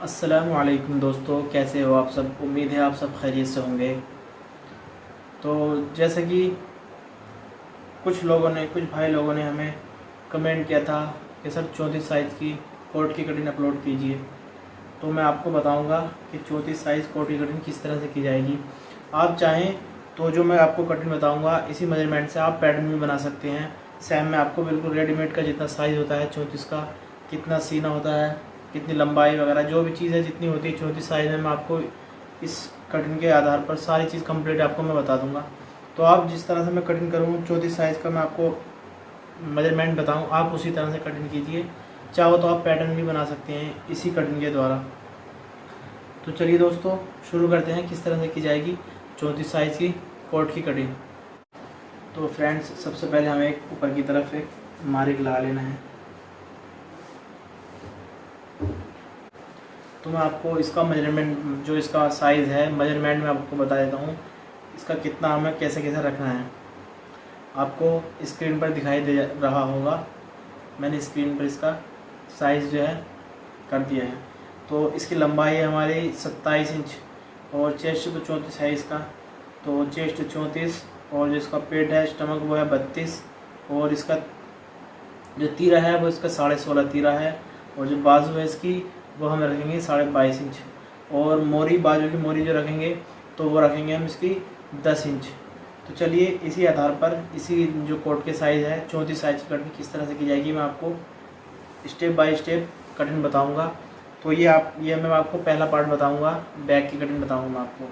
अस्सलामुअलैकुम दोस्तों, कैसे हो आप सब। उम्मीद है आप सब खैरियत से होंगे। तो जैसे कि कुछ भाई लोगों ने हमें कमेंट किया था कि सर 34 साइज़ की कोट की कटिंग अपलोड कीजिए। तो मैं आपको बताऊंगा कि 34 साइज़ कोट की कटिंग किस तरह से की जाएगी। आप चाहें तो जो मैं आपको कटिंग बताऊंगा इसी मेजरमेंट से आप पैटर्न भी बना सकते हैं। सेम में आपको बिल्कुल रेडीमेड का जितना साइज़ होता है 34 का, कितना सीना होता है, कितनी लंबाई वगैरह जो भी चीज़ है जितनी होती है 34 साइज़ में, मैं आपको इस कटिंग के आधार पर सारी चीज़ कंप्लीट आपको मैं बता दूंगा। तो आप जिस तरह से मैं कटिंग करूँ 34 साइज़ का मैं आपको मेजरमेंट बताऊँ, आप उसी तरह से कटिंग कीजिए। चाहो तो आप पैटर्न भी बना सकते हैं इसी कटिंग के द्वारा। तो चलिए दोस्तों शुरू करते हैं किस तरह से की जाएगी 34 साइज़ की कोट की कटिंग। तो फ्रेंड्स, सबसे पहले हमें एक ऊपर की तरफ एक मार्क लगा लेना है। तो मैं आपको इसका मेजरमेंट, जो इसका साइज़ है मेजरमेंट में आपको बता देता हूँ इसका कितना हमें कैसे कैसे रखना है। आपको स्क्रीन पर दिखाई दे रहा होगा, मैंने स्क्रीन पर इसका साइज़ जो है कर दिया है। तो इसकी लंबाई है हमारी 27 इंच और चेस्ट तो 34 है इसका। तो चेस्ट 34 और जो इसका पेट है स्टमक वो है 32 और इसका जो तीरा है वो इसका 16.5 तीरा है और जो बाजू है इसकी वो हम रखेंगे 22.5 इंच और मोरी, बाजू की मोरी जो रखेंगे तो वो रखेंगे हम इसकी 10 इंच। तो चलिए इसी आधार पर इसी जो कोट के साइज़ है 34 साइज़ की कटिंग किस तरह से की जाएगी मैं आपको स्टेप बाय स्टेप कटिंग बताऊंगा। तो ये मैं आपको पहला पार्ट बताऊंगा, बैक की कटिंग बताऊंगा मैं आपको।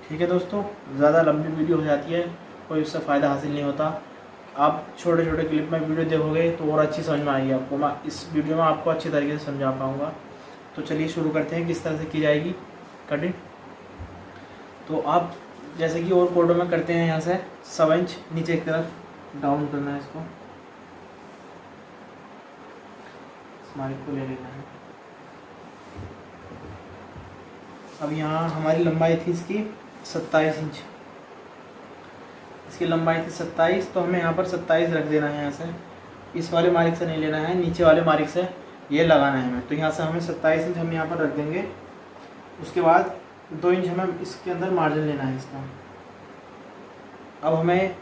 ठीक है दोस्तों, ज़्यादा लंबी वीडियो हो जाती है, कोई उससे फ़ायदा हासिल नहीं होता। आप छोटे छोटे क्लिप में वीडियो देखोगे तो और अच्छी समझ में आएगी आपको। मैं इस वीडियो में आपको अच्छी तरीके से समझा पाऊँगा। तो चलिए शुरू करते हैं किस तरह से की जाएगी कटिंग। तो आप जैसे कि और कोडों में करते हैं, यहाँ से 1.25 इंच नीचे की तरफ डाउन करना है इसको, स्माइल को ले लेना है। अब यहाँ हमारी लंबाई थी इसकी 27 इंच, इसकी लंबाई थी 27, तो हमें यहाँ पर 27 रख देना है। यहाँ से इस वाले मार्क से नहीं लेना है, नीचे वाले मार्क से ये लगाना है हमें। तो यहाँ से हमें 27 इंच हम यहाँ पर रख देंगे। उसके बाद 2 इंच हमें इसके अंदर मार्जिन लेना है इसका। अब हमें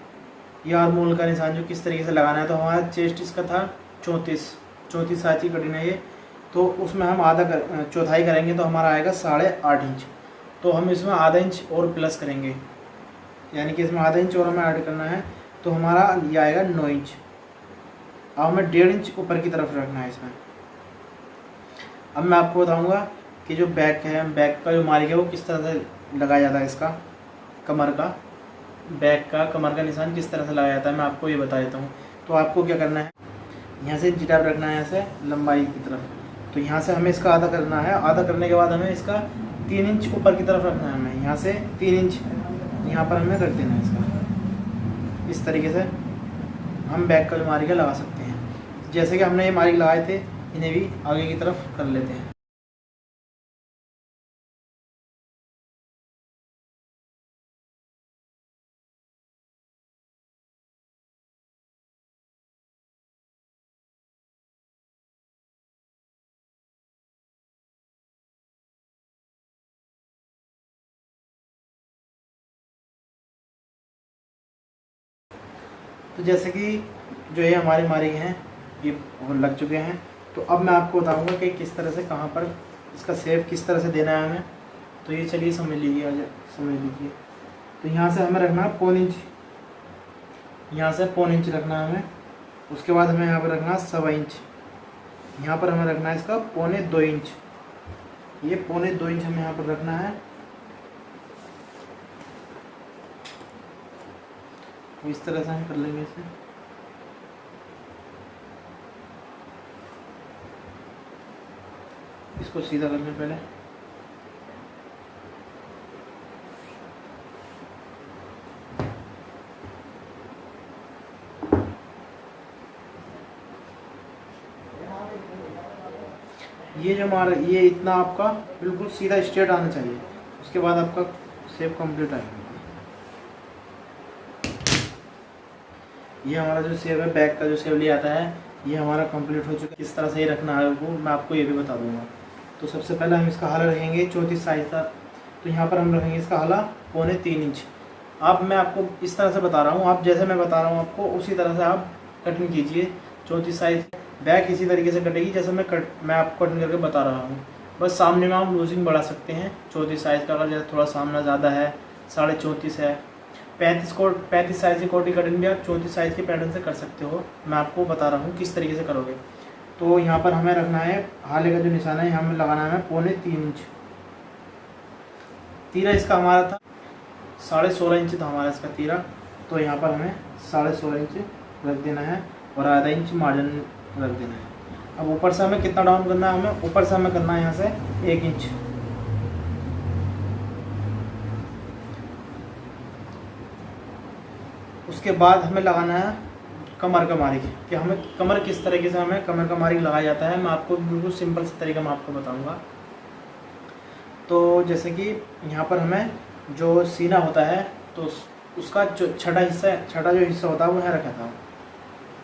ये आर्मोल का निशान जो किस तरीके से लगाना है, तो हमारा चेस्ट इसका था 34 साइज की कटिंग है ये। तो उसमें हम चौथाई करेंगे तो हमारा आएगा 8.5 इंच। तो हम इसमें आधा इंच और प्लस करेंगे, यानी कि इसमें आधा इंच और हमें ऐड करना है, तो हमारा ये आएगा 9 इंच। अब हमें 1.5 इंच ऊपर की तरफ रखना है इसमें। अब मैं आपको बताऊंगा कि जो बैक है, बैक का जो मार्क है वो किस तरह से लगाया जाता है, इसका कमर का, बैक का कमर का निशान किस तरह से लगाया जाता है मैं आपको ये बता देता हूँ। तो आपको क्या करना है, यहाँ से जिटाप रखना है, यहाँ से लंबाई की तरफ। तो यहाँ से हमें इसका आधा करना है, आधा करने के बाद हमें इसका 3 इंच ऊपर की तरफ रखना है। हमें यहाँ से 3 इंच यहाँ पर हमें रख देना है इसका। इस तरीके से हम बैक का जो मार्क लगा सकते हैं। जैसे कि हमने ये मार्क लगाए थे, इन्हें भी आगे की तरफ कर लेते हैं। तो जैसे कि जो ये हमारे मार्क हैं ये लग चुके हैं। तो अब मैं आपको बताऊंगा कि किस तरह से, कहाँ पर इसका शेप किस तरह से देना है हमें। तो ये चलिए समझ लीजिए। तो यहाँ से हमें रखना है 1.25 इंच, यहाँ से 1.25 इंच रखना है हमें। उसके बाद हमें यहाँ पर रखना है 1.25 इंच, यहाँ पर हमें रखना है इसका 1.25 इंच। ये 1.25 इंच हमें यहाँ पर रखना है। तो इस तरह से हम कर लेंगे इसे। इसको सीधा कर लें पहले। ये जो हमारा ये इतना आपका बिल्कुल सीधा स्ट्रेट आना चाहिए। उसके बाद आपका शेप कंप्लीट आएगा। ये हमारा जो शेप है, बैक का जो शेप लिया आता है, ये हमारा कंप्लीट हो चुका है। किस तरह से ही रखना है वो मैं आपको ये भी बता दूंगा। तो सबसे पहले हम इसका हाला रखेंगे 34 साइज का। तो यहाँ पर हम रखेंगे इसका हाला 3.25 इंच। अब मैं आपको इस तरह से बता रहा हूँ, आप जैसे मैं बता रहा हूँ आपको उसी तरह से आप कटिंग कीजिए। 34 साइज बैक इसी तरीके से कटेगी जैसे मैं आपको कटिंग करके बता रहा हूँ। बस सामने में हम लूजिंग बढ़ा सकते हैं 34 साइज़ का, अगर जैसे थोड़ा सामना ज़्यादा है 34.5 है। 35 साइज़ की कोट की कटिंग भी आप 34 साइज़ के पैटर्न से कर सकते हो। मैं आपको बता रहा हूँ किस तरीके से करोगे। तो यहाँ पर हमें रखना है हाले का जो निशाना है, हमें लगाना है 3.25 इंच। तीरा इसका हमारा था 16.5 इंच था हमारा इसका तीरा। तो यहाँ पर हमें 16.5 इंच रख देना है और आधा इंच मार्जिन रख देना है। अब ऊपर से हमें कितना डाउन करना है, हमें ऊपर से हमें करना है यहाँ से 1 इंच। उसके बाद हमें लगाना है कमर का मारिक, कि हमें कमर किस तरीके से हमें कमर का मारिक लगाया जाता है। मैं आपको बिल्कुल सिंपल सा तरीका मैं आपको बताऊंगा। तो जैसे कि यहाँ पर हमें जो सीना होता है तो उसका जो छठा जो हिस्सा होता है वो यहाँ रखा था।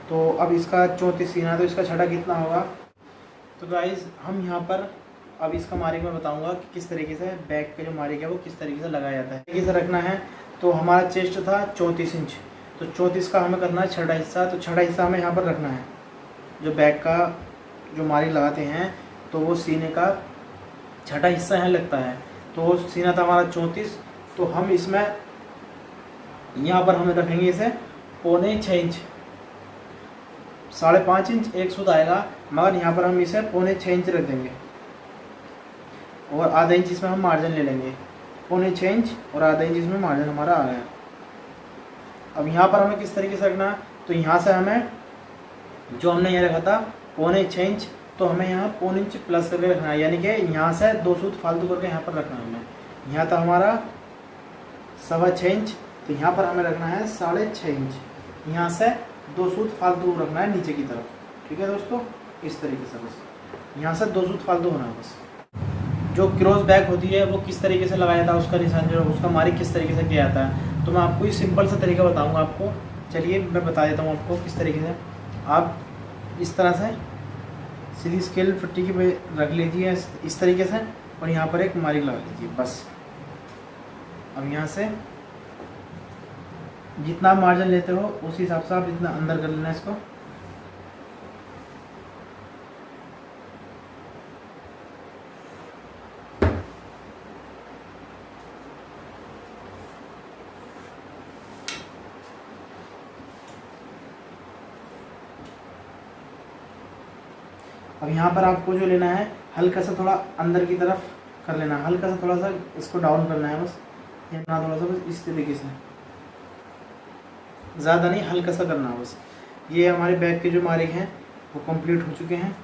तो अब इसका 34 सीना है तो इसका छठा कितना होगा। तो गाइस हम यहाँ पर अब इसका मारिक मैं बताऊंगा कि किस तरीके से बैक का जो मारिक है वो किस तरीके से लगाया जाता है, तरीके से रखना है। तो हमारा चेस्ट था 34 इंच, तो 34 का हमें करना है छठा हिस्सा। तो छठा हिस्सा हमें यहाँ पर रखना है। जो बैक का जो मारिक लगाते हैं तो वो सीने का छठा हिस्सा यहाँ लगता है। तो सीना था हमारा 34, तो हम इसमें यहाँ पर हमें रखेंगे इसे 6.25 इंच। 5.5 इंच एक सूद आएगा, मगर यहाँ पर हम इसे 6.25 इंच रख देंगे और आधा इंच इसमें हम मार्जिन ले लेंगे। 6.25 इंच और आधा इंच इसमें मार्जिन हमारा आ गया। अब यहाँ पर हमें किस तरीके से रखना है, तो यहाँ से हमें जो हमने यहाँ रखा था 6.25 इंच, तो हमें यहाँ 0.25 इंच प्लस करके रखना है, यानी कि यहाँ से 2 सूद फालतू करके यहाँ पर रखना है हमें। यहाँ था हमारा 6.25 इंच, तो यहाँ पर हमें रखना है 6.5 इंच। यहाँ से 2 सूद फालतू रखना है नीचे की तरफ। ठीक है दोस्तों, इस तरीके से बस यहाँ से 2 सूद फालतू होना है बस। जो क्रॉस बैक होती है वो किस तरीके से लगाया जाता है, उसका निशान जो उसका मारिक किस तरीके से किया जाता है, तो मैं आपको ये सिंपल सा तरीका बताऊंगा आपको। चलिए मैं बता देता हूँ आपको किस तरीके से। आप इस तरह से सीधी स्केल पट्टी की पे रख लीजिए इस तरीके से और यहाँ पर एक मारिक लगा लीजिए बस। अब यहाँ से जितना आप मार्जिन लेते हो उस हिसाब से आप इतना अंदर कर लेना इसको। अब यहाँ पर आपको जो लेना है हल्का सा थोड़ा अंदर की तरफ कर लेना है, हल्का सा थोड़ा सा इसको डाउन करना है बस, इतना थोड़ा सा बस इस तरीके से, ज़्यादा नहीं हल्का सा करना है बस। ये हमारे बैक के जो मारिक हैं वो कंप्लीट हो चुके हैं।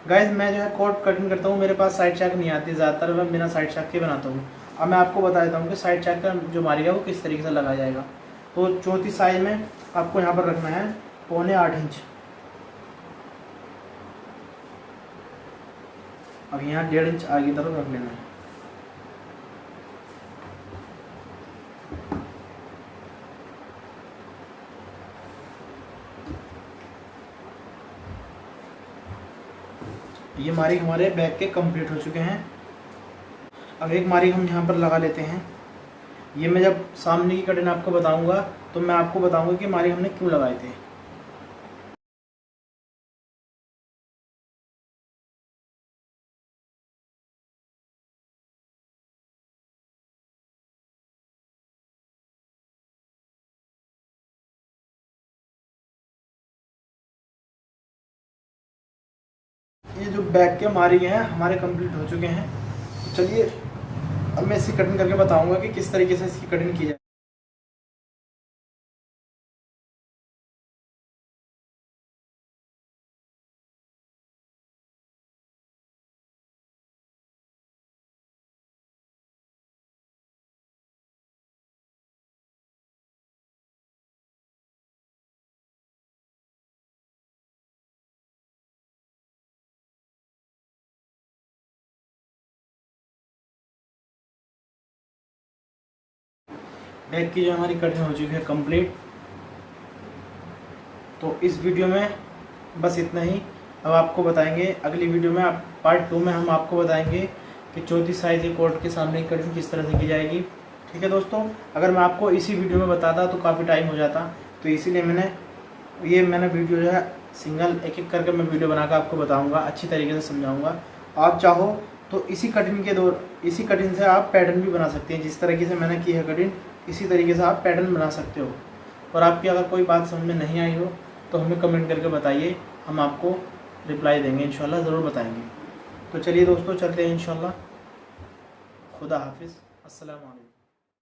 गाइस मैं जो है कोट कटिंग करता हूँ, मेरे पास साइड चैक नहीं आती, ज़्यादातर मैं बिना साइड चैक के बनाता हूँ। अब मैं आपको बता देता हूँ कि साइड चैक का जो मारिक है वो किस तरीके से लगाया जाएगा। तो 34 साइज में आपको यहाँ पर रखना है 8.25 इंच। अब यहाँ 1.5 इंच आगे तरफ रख लेना है। ये मारिक हमारे बैक के कंप्लीट हो चुके हैं। अब एक मारिक हम यहाँ पर लगा लेते हैं। ये मैं जब सामने की कटिंग आपको बताऊंगा तो मैं आपको बताऊंगा कि मारिक हमने क्यों लगाए थे। ये जो बैक के मारिक हैं हमारे कंप्लीट हो चुके हैं। तो चलिए अब मैं इसकी कटिंग करके बताऊंगा कि किस तरीके से इसकी कटिंग की जाए। बैक की जो हमारी कटिंग हो चुकी है कंप्लीट। तो इस वीडियो में बस इतना ही। अब आपको बताएंगे अगली वीडियो में, पार्ट 2 में हम आपको बताएंगे कि चौथी साइज़ के कोट के सामने की कटिंग किस तरह से की जाएगी। ठीक है दोस्तों, अगर मैं आपको इसी वीडियो में बताता तो काफ़ी टाइम हो जाता, तो इसीलिए मैंने वीडियो जो है सिंगल एक एक करके मैं वीडियो बनाकर आपको बताऊंगा, अच्छी तरीके से समझाऊंगा। आप चाहो तो इसी कटिंग से आप पैटर्न भी बना सकते हैं। जिस तरीके से मैंने की है कटिंग, इसी तरीके से आप पैटर्न बना सकते हो। और आपकी अगर कोई बात समझ में नहीं आई हो तो हमें कमेंट करके बताइए, हम आपको रिप्लाई देंगे, इंशाल्लाह ज़रूर बताएंगे। तो चलिए दोस्तों, चलते हैं इंशाल्लाह। खुदा हाफिज़, अस्सलाम वालेकुम।